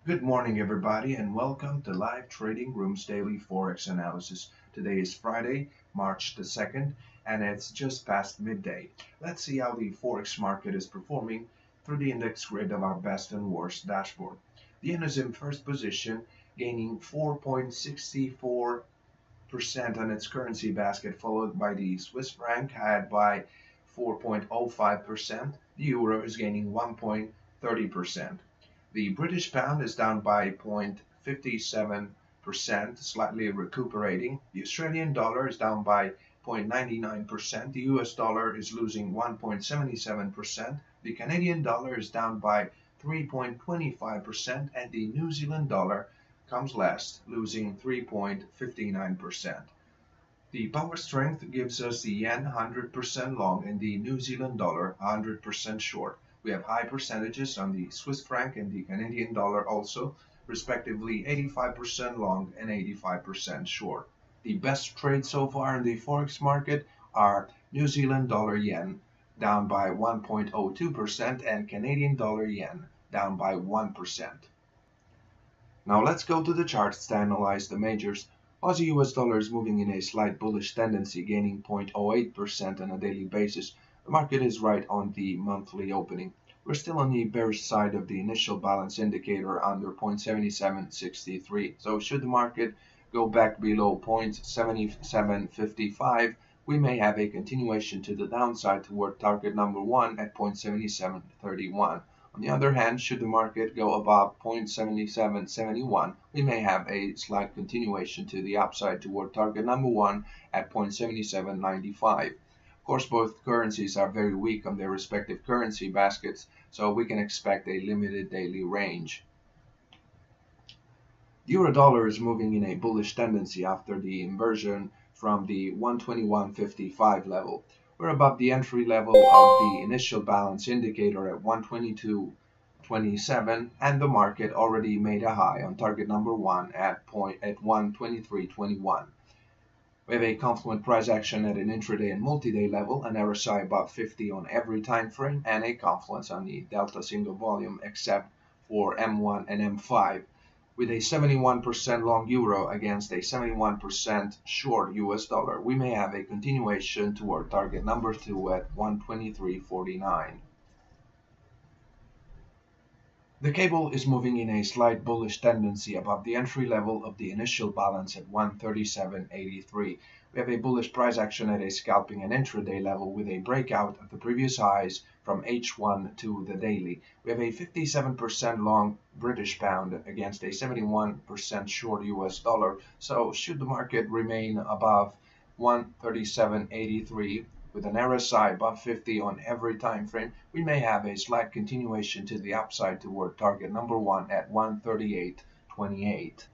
Good morning, everybody, and welcome to Live Trading Room's daily Forex analysis. Today is Friday, March the 2nd, and it's just past midday. Let's see how the Forex market is performing through the index grid of our best and worst dashboard. The yen is in first position, gaining 4.64% on its currency basket, followed by the Swiss franc, ahead by 4.05%. The euro is gaining 1.30%. The British pound is down by 0.57%, slightly recuperating. The Australian dollar is down by 0.99%. The US dollar is losing 1.77%. The Canadian dollar is down by 3.25%, and the New Zealand dollar comes last, losing 3.59%. The power strength gives us the yen 100% long and the New Zealand dollar 100% short. We have high percentages on the Swiss franc and the Canadian dollar also, respectively 85% long and 85% short. The best trades so far in the Forex market are New Zealand dollar yen down by 1.02% and Canadian dollar yen down by 1%. Now let's go to the charts to analyze the majors. Aussie US dollar is moving in a slight bullish tendency, gaining 0.08% on a daily basis. The market is right on the monthly opening. We're still on the bearish side of the initial balance indicator under 0.7763. So should the market go back below 0.7755, we may have a continuation to the downside toward target number 1 at 0.7731. On the other hand, should the market go above 0.7771, we may have a slight continuation to the upside toward target number 1 at 0.7795. Of course, both currencies are very weak on their respective currency baskets, so we can expect a limited daily range. The euro dollar is moving in a bullish tendency after the inversion from the 121.55 level. We're above the entry level of the initial balance indicator at 122.27, and the market already made a high on target number 1 at 123.21. We have a confluent price action at an intraday and multi-day level, an RSI above 50 on every time frame, and a confluence on the delta single volume except for M1 and M5. With a 71% long euro against a 71% short US dollar, we may have a continuation toward target number 2 at 123.49. The cable is moving in a slight bullish tendency above the entry level of the initial balance at 137.83. We have a bullish price action at a scalping and intraday level with a breakout of the previous highs from H1 to the daily. We have a 57% long British pound against a 71% short US dollar. So should the market remain above 137.83 with an RSI above 50 on every time frame, we may have a slight continuation to the upside toward target number 1 at 138.28.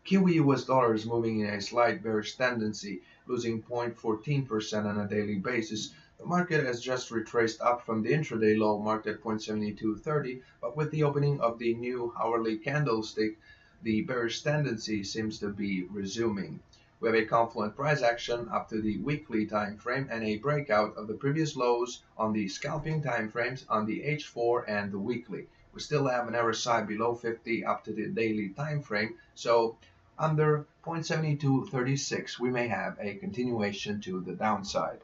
Kiwi US dollar is moving in a slight bearish tendency, losing 0.14% on a daily basis. The market has just retraced up from the intraday low marked at 0.7230, but with the opening of the new hourly candlestick, the bearish tendency seems to be resuming. We have a confluent price action up to the weekly time frame and a breakout of the previous lows on the scalping time frames on the H4 and the weekly. We still have an RSI below 50 up to the daily time frame, so under 0.7236 we may have a continuation to the downside.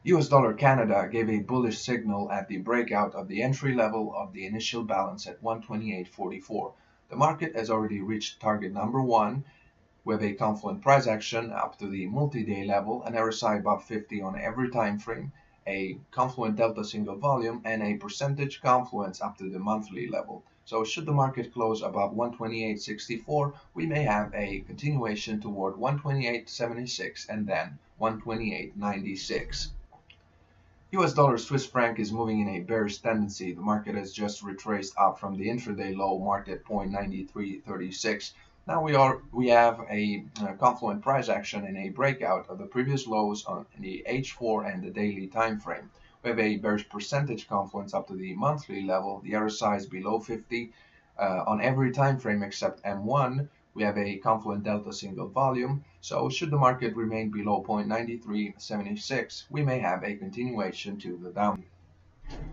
US dollar Canada gave a bullish signal at the breakout of the entry level of the initial balance at 128.44. The market has already reached target number 1 with a confluent price action up to the multi-day level, an RSI above 50 on every time frame, a confluent delta single volume, and a percentage confluence up to the monthly level. So should the market close above 128.64, we may have a continuation toward 128.76 and then 128.96. US dollar Swiss franc is moving in a bearish tendency. The market has just retraced up from the intraday low marked at 0.9336. Now we have a confluent price action and a breakout of the previous lows on the H4 and the daily time frame. We have a bearish percentage confluence up to the monthly level. The RSI is below 50 on every time frame except M1. We have a confluent delta single volume. So should the market remain below 0.9376, we may have a continuation to the down.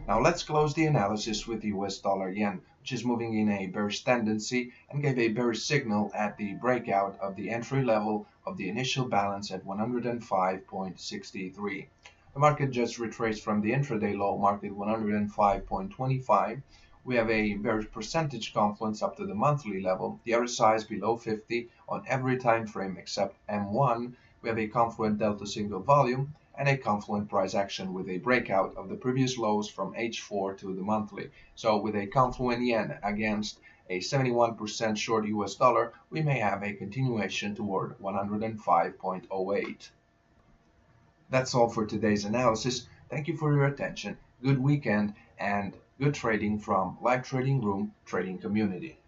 Now let's close the analysis with US dollar yen, which is moving in a bearish tendency and gave a bearish signal at the breakout of the entry level of the initial balance at 105.63. The market just retraced from the intraday low marked at 105.25. We have a bearish percentage confluence up to the monthly level. The RSI is below 50 on every time frame except M1. We have a confluent delta single volume and a confluent price action with a breakout of the previous lows from H4 to the monthly. So with a confluent yen against a 71% short US dollar, we may have a continuation toward 105.08. That's all for today's analysis. Thank you for your attention. Good weekend and good trading from Live Trading Room Trading Community.